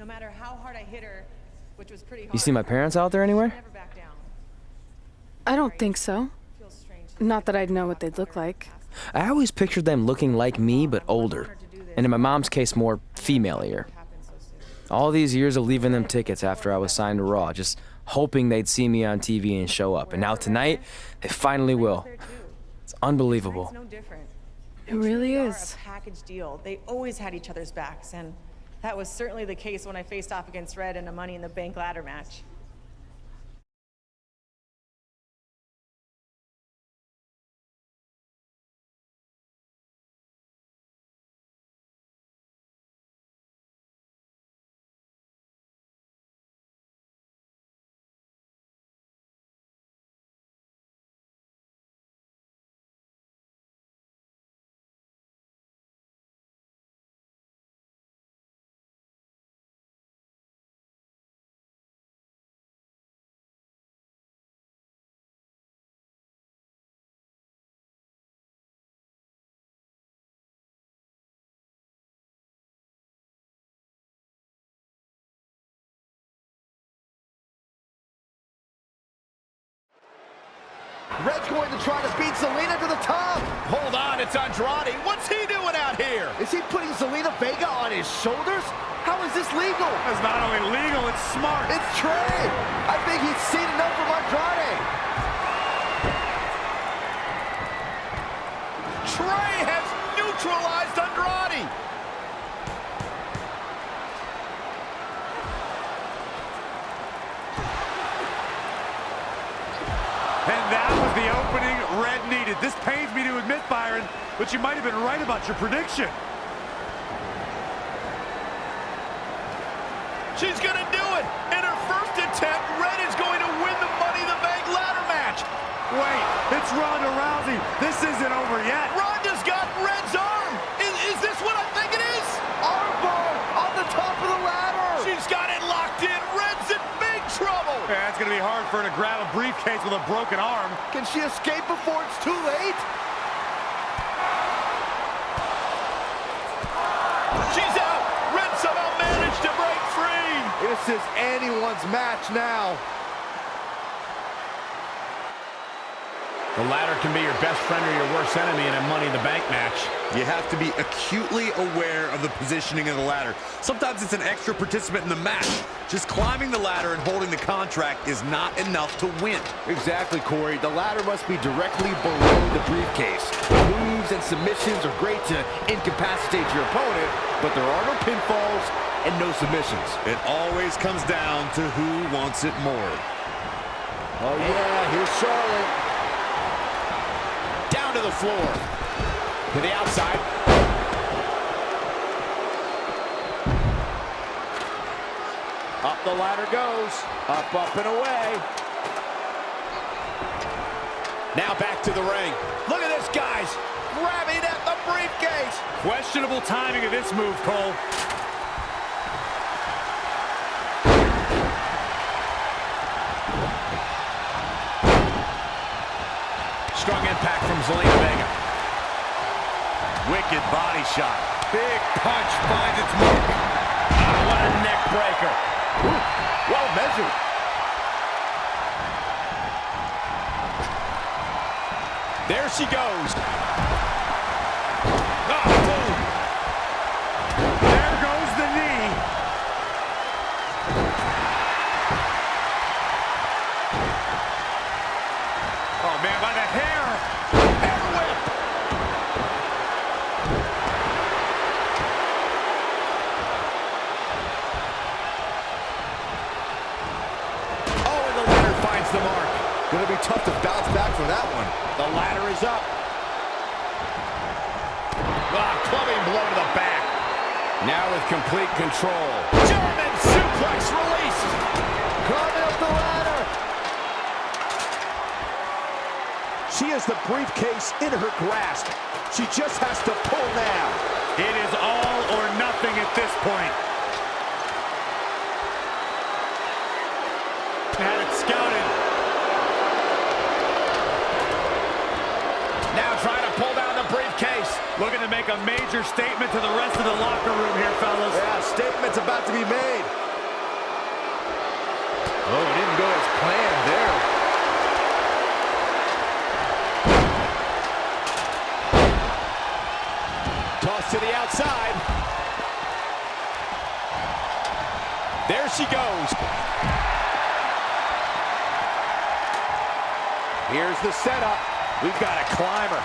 No matter how hard I hit her, which was pretty hard. You see my parents out there anywhere? Never back down. I don't think so. Feels strange to Not say that I'd know about what they'd look her like. past. I always pictured them looking like me, but older. And in my mom's case, more female-ier. Happened so soon. All these years of leaving them tickets after I was signed to Raw, just hoping they'd see me on TV and show up. And now tonight, they finally will. It's unbelievable. It's no different. It really They are is. a package deal. They always had each other's backs, and that was certainly the case when I faced off against Red in a Money in the Bank ladder match. Red's going to try to beat Zelina to the top. Hold on, it's Andrade. What's he doing out here? Is he putting Zelina Vega on his shoulders? How is this legal? It's not only legal, it's smart. It's Trey. I think he's seen enough from Andrade. Trey has neutralized Andrade. And that was the opening Red needed. This pains me to admit, Byron, but you might have been right about your prediction. She's gonna do it. In her first attempt, Red is going to win the Money in the Bank ladder match. Wait, it's Ronda Rousey. This isn't over yet. Ronda's got Red's arm. Is this what I think it is? Armbar on the top of the ladder. She's got it locked in. Red's in big trouble. Yeah, it's gonna be hard for her to grab a briefcase with a broken arm. Can she escape before it's too late? She's out. Red somehow managed to break free. This is anyone's match now. The ladder can be your best friend or your worst enemy in a Money in the Bank match. You have to be acutely aware of the positioning of the ladder. Sometimes it's an extra participant in the match. Just climbing the ladder and holding the contract is not enough to win. Exactly, Corey. The ladder must be directly below the briefcase. Moves and submissions are great to incapacitate your opponent, but there are no pinfalls and no submissions. It always comes down to who wants it more. Oh yeah, here's Charlotte. Down to the floor. To the outside. Up the ladder goes. Up, up, and away. Now back to the ring. Look at this, guys. Grabbing at the briefcase. Questionable timing of this move, Cole. Strong impact from Zelina Vega. Wicked body shot. Big punch finds its mark. Oh, what a neck breaker. Ooh, well measured. There she goes. Oh, boom. There goes the knee. Oh, man, by the hair. Hair whip. Oh, and the ladder finds the mark. Gonna be tough to bounce back from that one. The ladder is up. Ah, clubbing blow to the back. Now with complete control. German suplex released. Climbing up the ladder. She has the briefcase in her grasp. She just has to pull now. It is all or nothing at this point. Had it scouted. Now trying to pull down the briefcase. Looking to make a major statement to the rest of the locker room here, fellas. Yeah, statement's about to be made. There she goes. Here's the setup. We've got a climber.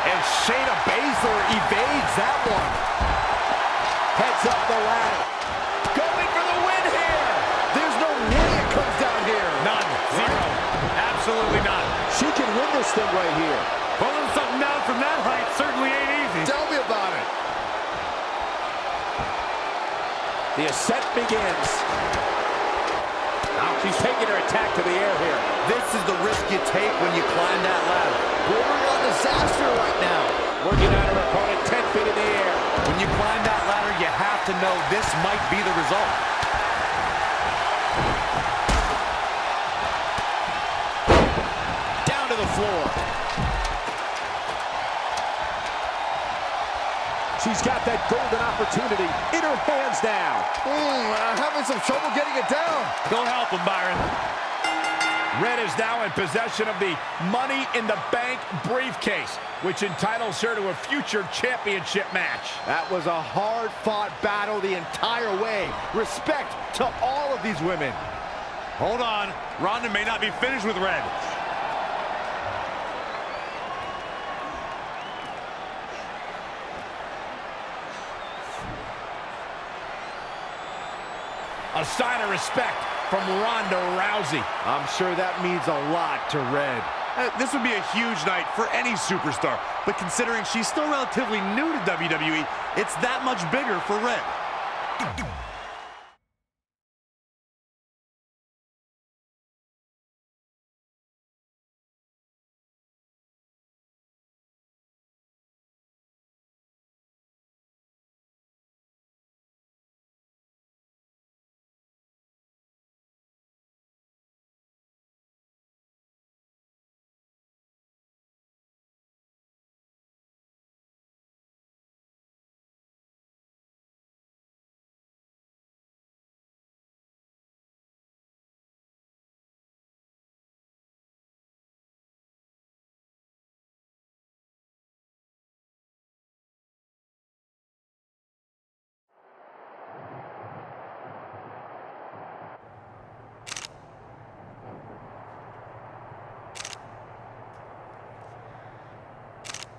And Shayna Baszler evades that one. Heads up the ladder. Going for the win here. There's no way it comes down here. None. Zero. Absolutely none. She can win this thing right here. Pulling something down from that height certainly ain't easy. Tell me about it. The ascent begins. Now she's taking her attack to the air here. This is the risk you take when you climb that ladder. Bordering on disaster right now. Working on her opponent 10 feet in the air. When you climb that ladder, you have to know this might be the result. Down to the floor. She's got that golden opportunity in her hands now. Having some trouble getting it down. Go help him, Byron. Red is now in possession of the Money in the Bank briefcase, which entitles her to a future championship match. That was a hard-fought battle the entire way. Respect to all of these women. Hold on. Ronda may not be finished with Red. A sign of respect from Ronda Rousey. I'm sure that means a lot to Red. This would be a huge night for any superstar, but considering she's still relatively new to WWE, it's that much bigger for Red.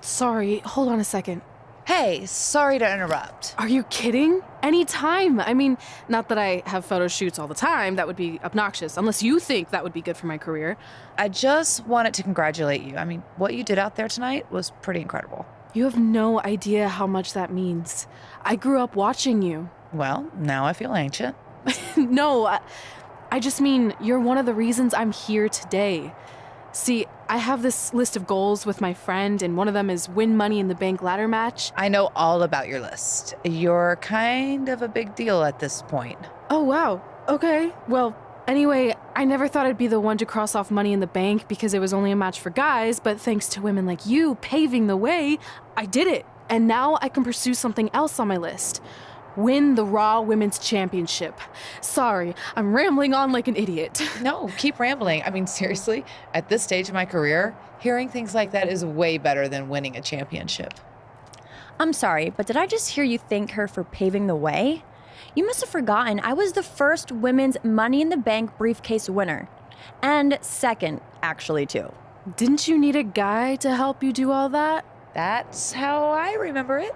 Sorry, hold on a second. Hey, sorry to interrupt. Are you kidding? Anytime. I mean, not that I have photo shoots all the time. That would be obnoxious, unless you think that would be good for my career. I just wanted to congratulate you. I mean, what you did out there tonight was pretty incredible. You have no idea how much that means. I grew up watching you. Well, now I feel ancient. No, I just mean you're one of the reasons I'm here today. See, I have this list of goals with my friend, and one of them is win Money in the Bank ladder match. I know all about your list. You're kind of a big deal at this point. Oh, wow. Okay. Well, anyway, I never thought I'd be the one to cross off Money in the Bank because it was only a match for guys, but thanks to women like you paving the way, I did it. And now I can pursue something else on my list. Win the Raw Women's Championship. Sorry, I'm rambling on like an idiot. No, keep rambling. I mean, seriously, at this stage of my career, hearing things like that is way better than winning a championship. I'm sorry, but did I just hear you thank her for paving the way? You must have forgotten I was the first women's Money in the Bank briefcase winner. And second, actually, too. Didn't you need a guy to help you do all that? That's how I remember it.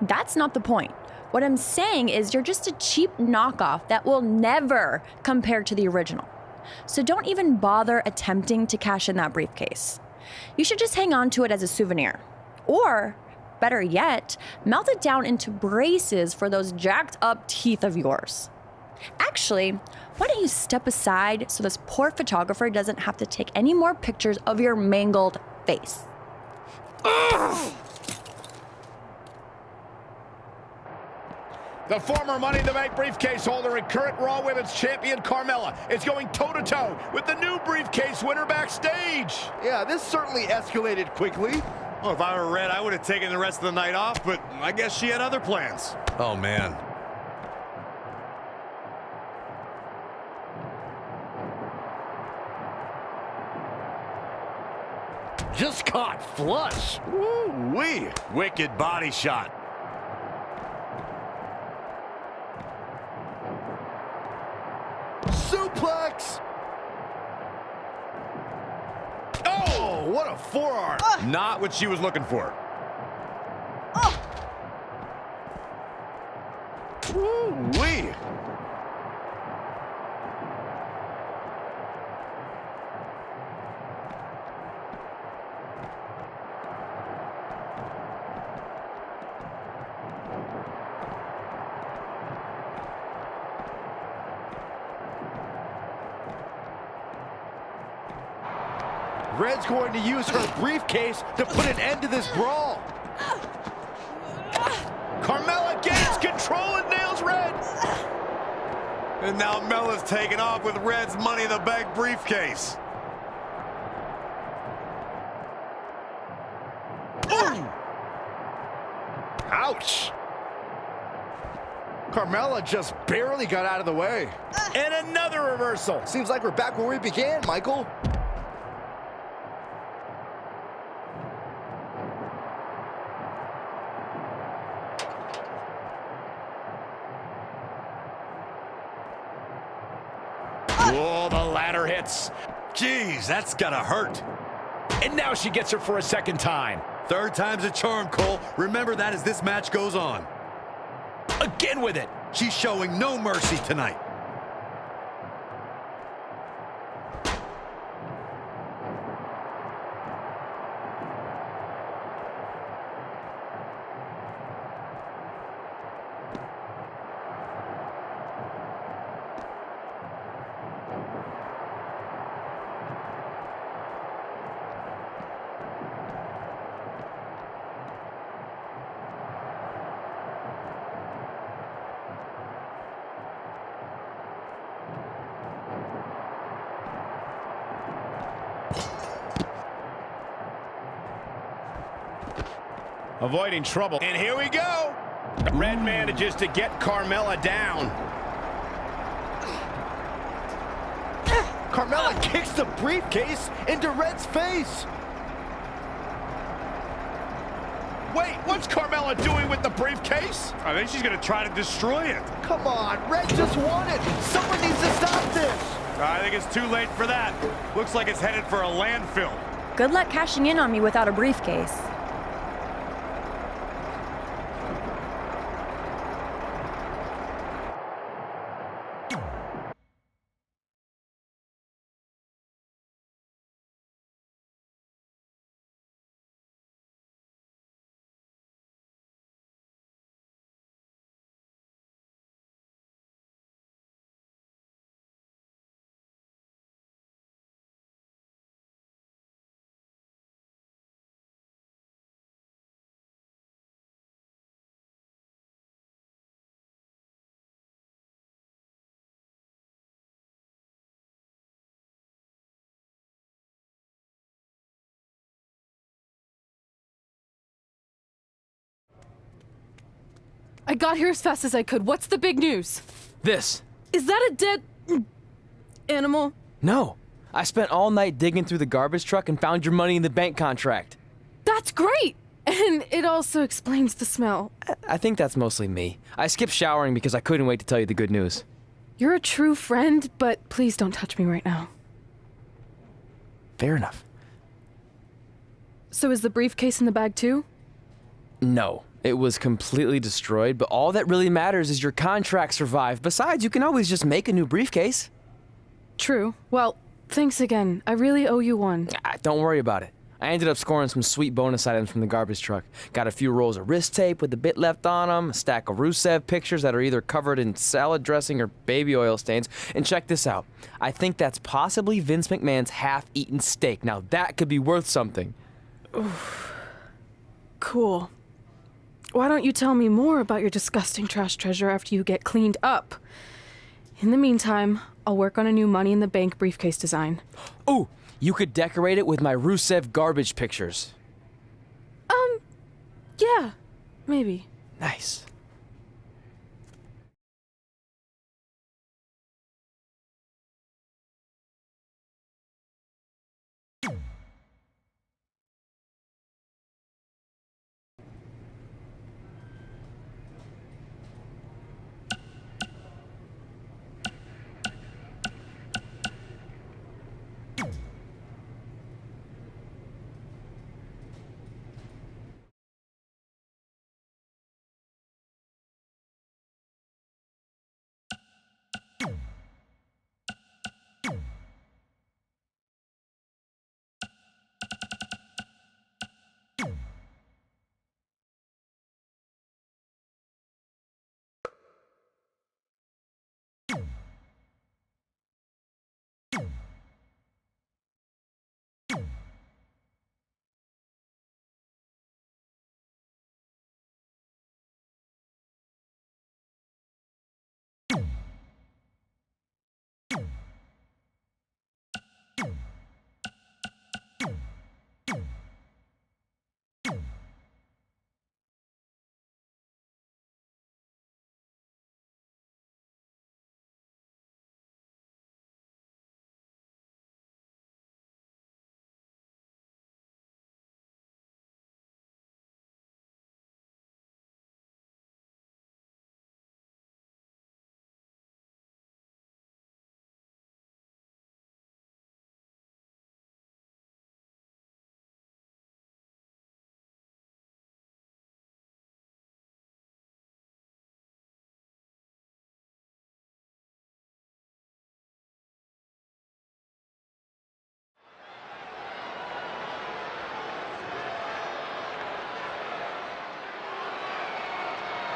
That's not the point. What I'm saying is you're just a cheap knockoff that will never compare to the original. So don't even bother attempting to cash in that briefcase. You should just hang on to it as a souvenir. Or, better yet, melt it down into braces for those jacked up teeth of yours. Actually, why don't you step aside so this poor photographer doesn't have to take any more pictures of your mangled face? The former Money in the Bank briefcase holder and current Raw Women's Champion Carmella is going toe-to-toe with the new briefcase winner backstage. Yeah, this certainly escalated quickly. Well, if I were Red, I would have taken the rest of the night off, but I guess she had other plans. Oh, man. just caught flush. Woo-wee. Wicked body shot. Suplex. Oh, what a forearm. Not what she was looking for. Woo-wee. Red's going to use her briefcase to put an end to this brawl. Carmella gains control and nails Red. And now Mella's taking off with Red's Money in the Bank briefcase. Ooh. Ouch. Carmella just barely got out of the way. And another reversal. Seems like we're back where we began, Michael. Oh, the ladder hits. Jeez, that's gotta hurt. And now she gets her for a second time. Third time's a charm, Cole. Remember that as this match goes on. Again with it. She's showing no mercy tonight. Avoiding trouble. And here we go. Red manages to get Carmella down. Carmella kicks the briefcase into Red's face. Wait, what's Carmella doing with the briefcase? I think she's gonna try to destroy it. Come on, Red just won it. Someone needs to stop this. I think it's too late for that. Looks like it's headed for a landfill. Good luck cashing in on me without a briefcase. I got here as fast as I could. What's the big news? This. Is that a dead animal? No. I spent all night digging through the garbage truck and found your Money in the Bank contract. That's great! And it also explains the smell. I think that's mostly me. I skipped showering because I couldn't wait to tell you the good news. You're a true friend, but please don't touch me right now. Fair enough. So is the briefcase in the bag too? No. It was completely destroyed, but all that really matters is your contract survived. Besides, you can always just make a new briefcase. True. Well, thanks again. I really owe you one. Don't worry about it. I ended up scoring some sweet bonus items from the garbage truck. Got a few rolls of wrist tape with the bit left on them, a stack of Rusev pictures that are either covered in salad dressing or baby oil stains. And check this out. I think that's possibly Vince McMahon's half-eaten steak. Now that could be worth something. Oof. Cool. Why don't you tell me more about your disgusting trash treasure after you get cleaned up? In the meantime, I'll work on a new Money in the Bank briefcase design. Ooh, you could decorate it with my Rusev garbage pictures. Yeah, maybe. Nice.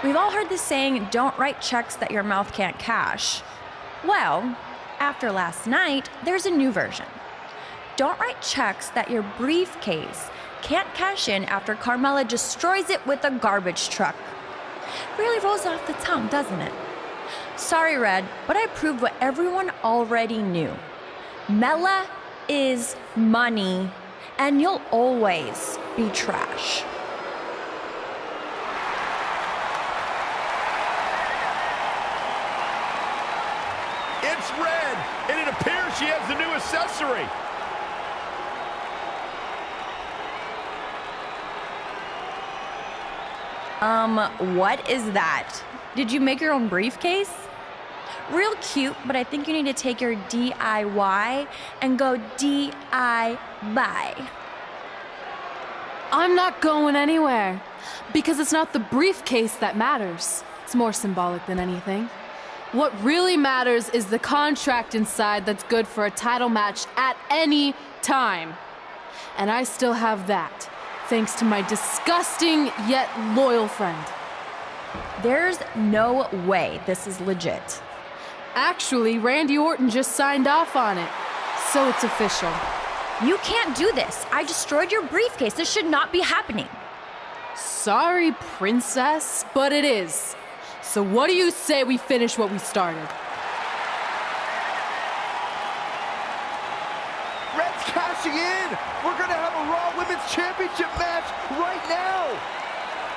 We've all heard the saying, don't write checks that your mouth can't cash. Well, after last night, there's a new version. Don't write checks that your briefcase can't cash in after Carmella destroys it with a garbage truck. Really rolls off the tongue, doesn't it? Sorry, Red, but I proved what everyone already knew. Mela is money, and you'll always be trash. It's Red, and it appears she has the new accessory. What is that? Did you make your own briefcase? Real cute, but I think you need to take your DIY and go DI-buy. I'm not going anywhere because it's not the briefcase that matters. It's more symbolic than anything. What really matters is the contract inside that's good for a title match at any time. And I still have that, thanks to my disgusting yet loyal friend. There's no way this is legit. Actually, Randy Orton just signed off on it, so it's official. You can't do this. I destroyed your briefcase. This should not be happening. Sorry, princess, but it is. So what do you say we finish what we started? Red's cashing in. We're going to have a Raw Women's Championship match right now.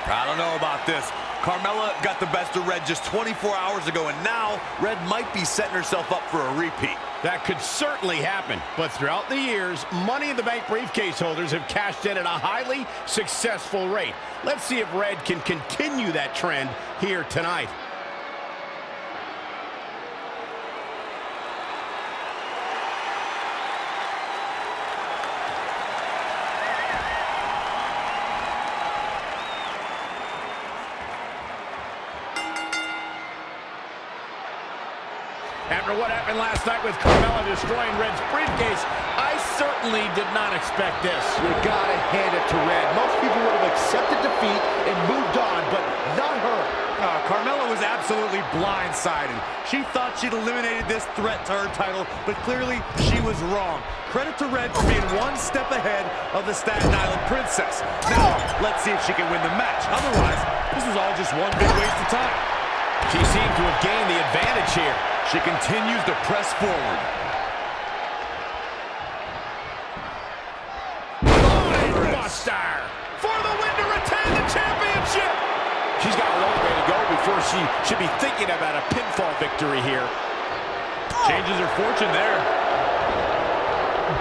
I don't know about this. Carmella got the best of Red just 24 hours ago, and now Red might be setting herself up for a repeat. That could certainly happen, but throughout the years, Money in the Bank briefcase holders have cashed in at a highly successful rate. Let's see if Red can continue that trend here tonight. After what happened last night with Carmella destroying Red's briefcase, I certainly did not expect this. You gotta hand it to Red. Most people would have accepted defeat and moved on, but not her. Carmella was absolutely blindsided. She thought she'd eliminated this threat to her title, but clearly she was wrong. Credit to Red for being one step ahead of the Staten Island Princess. Now, let's see if she can win the match. Otherwise, this was all just one big waste of time. She seemed to have gained the advantage here. She continues to press forward. Buster for the win to retain the championship. She's got a long way to go before she should be thinking about a pinfall victory here. Changes her fortune there.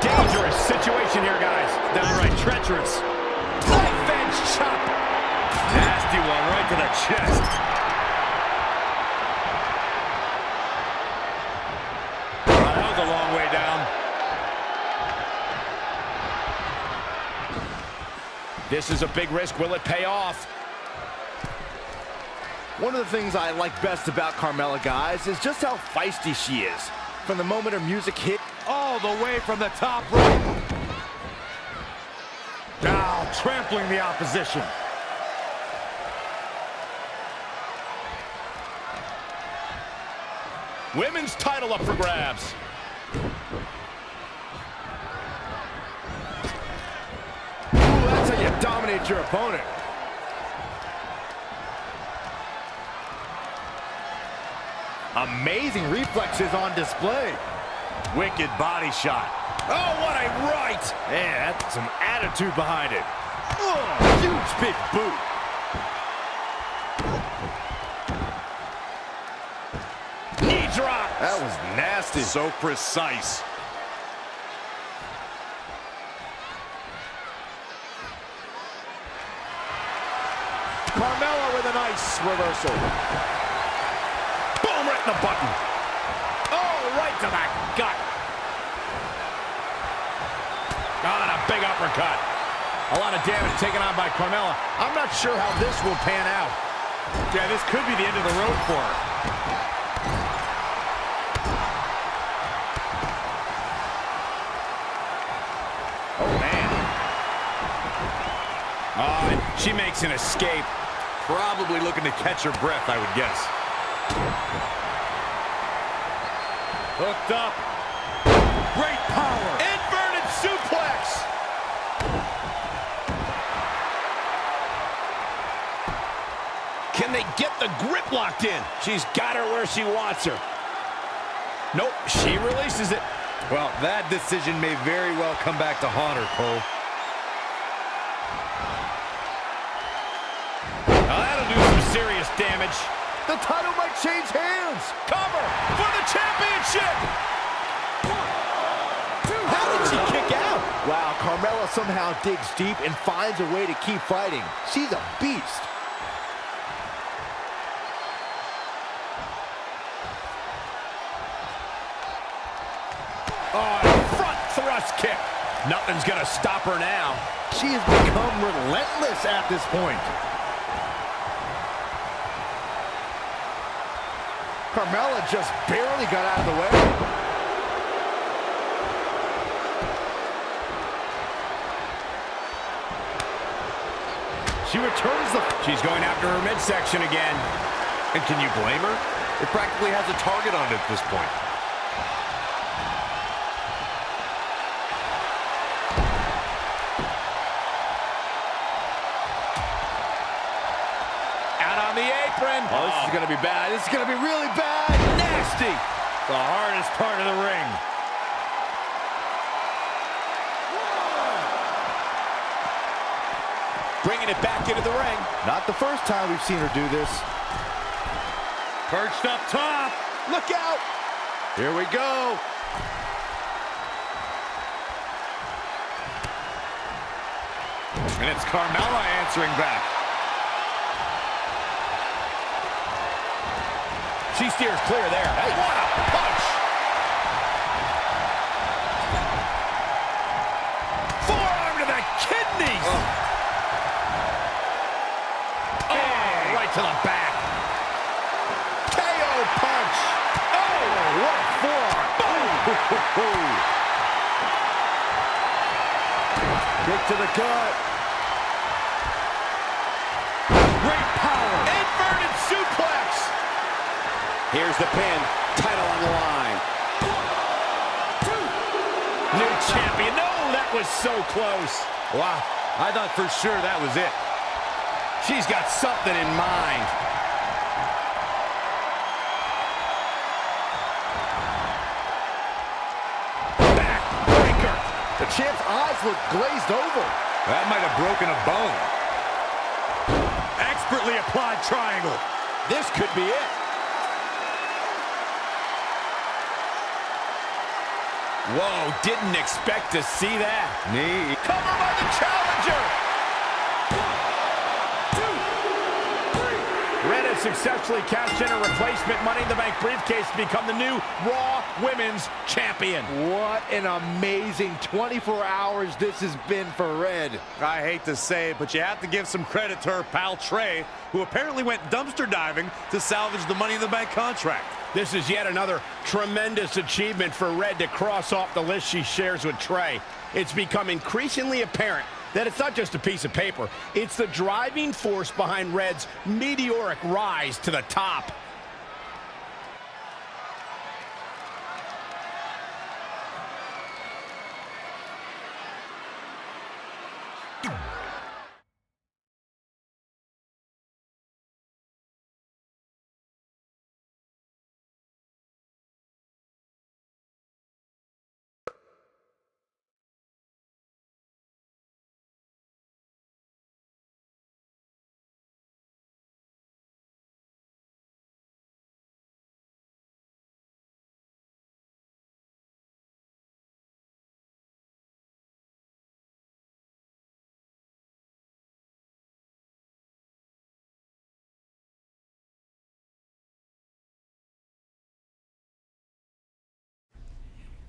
Dangerous situation here, guys. Downright treacherous. Knife edge chop. Nasty one right to the chest. That was a long way down. This is a big risk. Will it pay off? One of the things I like best about Carmella, guys, is just how feisty she is. From the moment her music hit, All the way from the top rope. Now trampling the opposition. Women's title up for grabs. ooh, that's how you dominate your opponent. Amazing reflexes on display. Wicked body shot. Oh, what a right! Man, that's some attitude behind it. Oh, huge big boot. Knee drop. That was nasty. So precise. Carmella with a nice reversal. Boom, right in the button. Oh, right to the gut. Oh, and a big uppercut. A lot of damage taken on by Carmella. I'm not sure how this will pan out. Yeah, this could be the end of the road for her. Oh, man. Oh, and she makes an escape. Probably looking to catch her breath, I would guess. Hooked up. Great power. Inverted suplex. Can they get the grip locked in? She's got her where she wants her. Nope, she releases it. Well, that decision may very well come back to haunt her, Cole. Now that'll do some serious damage. The title might change hands. Cover for the championship. How did she kick out? Wow, Carmella somehow digs deep and finds a way to keep fighting. She's a beast. Oh, front thrust kick. Nothing's gonna stop her now. She has become relentless at this point. Carmella just barely got out of the way. She returns the... She's going after her midsection again. And can you blame her? It practically has a target on it at this point. Out on the apron. Oh, this is going to be bad. This is going to be really bad. Nasty. The hardest part of the ring. Bringing it back into the ring. Not the first time we've seen her do this. Perched up top. Look out. Here we go. And it's Carmella answering back. She steers clear there. Hey, what a punch. Forearm to the kidneys. Oh, right to the back. KO punch. Oh, what a forearm. Boom. Kick to the gut. Great power. Inverted suplex. Here's the pin. Title on the line. New champion. No, that was so close. Wow, I thought for sure that was it. She's got something in mind. Backbreaker. The champ's eyes look glazed over. That might have broken a bone. Expertly applied triangle. This could be it. Whoa, didn't expect to see that. Knee. Cover by the challenger. 1, 2, 3. Red has successfully cashed in a replacement Money in the Bank briefcase to become the new Raw Women's Champion. What an amazing 24 hours this has been for Red. I hate to say it, but you have to give some credit to her pal Trey, who apparently went dumpster diving to salvage the Money in the Bank contract. This is yet another tremendous achievement for Red to cross off the list she shares with Trey. It's become increasingly apparent that it's not just a piece of paper. It's the driving force behind Red's meteoric rise to the top.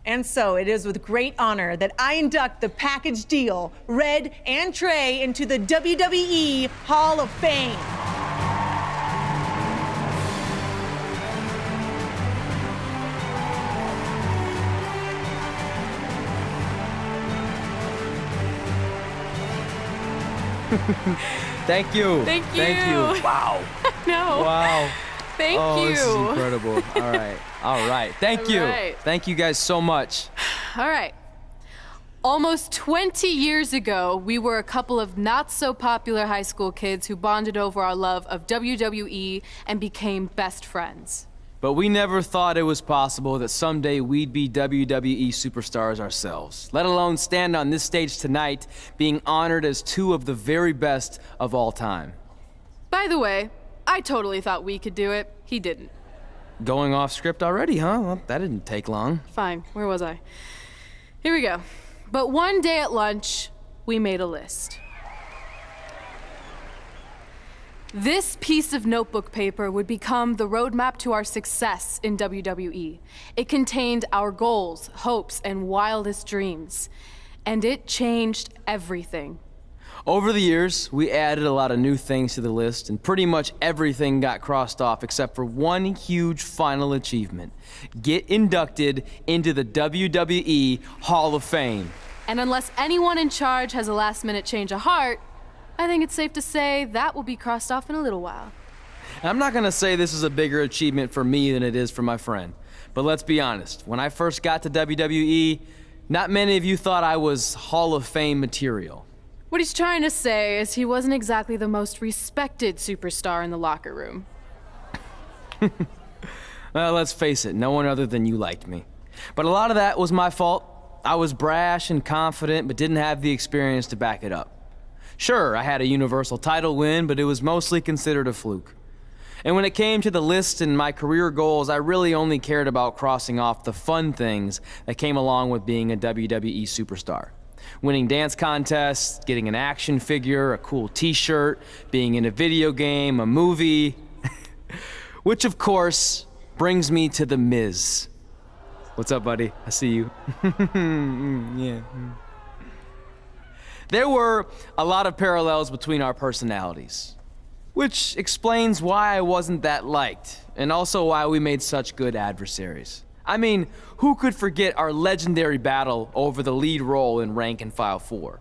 And so it is with great honor that I induct the package deal, Red and Trey, into the WWE Hall of Fame. Thank you. Thank you. Thank you. Wow. No. Wow. Thank Oh, you. this is incredible. All right. All right. Thank you. right. Thank you guys so much. All right. Almost 20 years ago, we were a couple of not so popular high school kids who bonded over our love of WWE and became best friends. But we never thought it was possible that someday we'd be WWE superstars ourselves, let alone stand on this stage tonight being honored as two of the very best of all time. By the way, I totally thought we could do it. He didn't. Going off script already, huh? Well, that didn't take long. Fine, where was I? Here we go. But one day at lunch, we made a list. This piece of notebook paper would become the roadmap to our success in WWE. It contained our goals, hopes, and wildest dreams. And it changed everything. Over the years, we added a lot of new things to the list, and pretty much everything got crossed off except for one huge final achievement: get inducted into the WWE Hall of Fame. And unless anyone in charge has a last-minute change of heart, I think it's safe to say that will be crossed off in a little while. I'm not gonna say this is a bigger achievement for me than it is for my friend, but let's be honest, when I first got to WWE, not many of you thought I was Hall of Fame material. What he's trying to say is he wasn't exactly the most respected superstar in the locker room. Well, let's face it, no one other than you liked me. But a lot of that was my fault. I was brash and confident, but didn't have the experience to back it up. Sure, I had a Universal title win, but it was mostly considered a fluke. And when it came to the list and my career goals, I really only cared about crossing off the fun things that came along with being a WWE superstar. Winning dance contests, getting an action figure, a cool t-shirt, being in a video game, a movie. Which, of course, brings me to The Miz. What's up, buddy? I see you. Yeah. There were a lot of parallels between our personalities, which explains why I wasn't that liked, and also why we made such good adversaries. I mean, who could forget our legendary battle over the lead role in Rank and File 4?